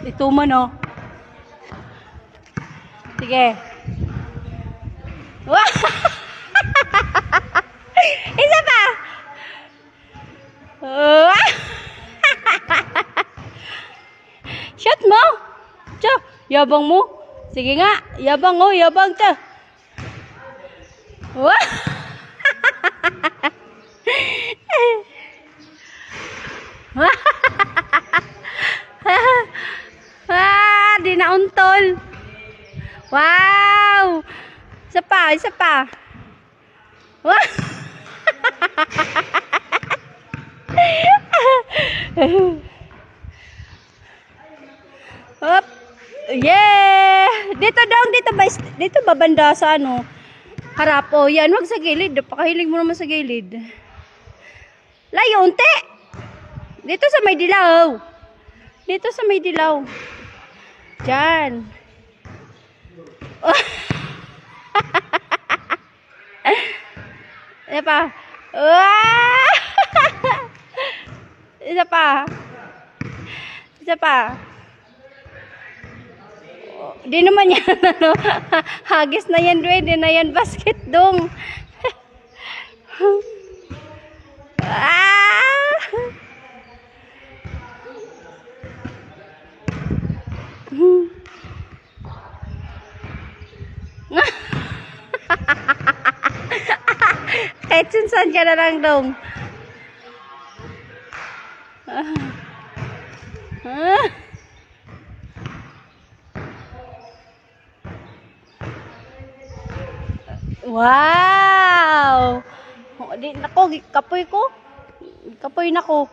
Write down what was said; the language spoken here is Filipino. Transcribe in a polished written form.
Ito man oh. Sige. Wah! Isa pa. Shot mo. Cho, yabang mo. Sige nga, yabang oh, yabang ta. Wah! Di na untol. Wow! Isa pa, isa pa. Wah! Hop. Yeah! Dito daw, dito ba banda sa ano? Harap oh, yan, wag sa gilid. Pakahilig mo naman sa gilid. Layo unti. Dito sa may dilaw. Dito sa may dilaw. Diyan. Oh. Isa pa. Isa pa. Isa pa. Oh, di naman yan, ano. Hagis na yan, di na yan basket dong. Kahit sinsan ka na lang dong. Wow! Di nako, kapoy ko. Kapoy nako.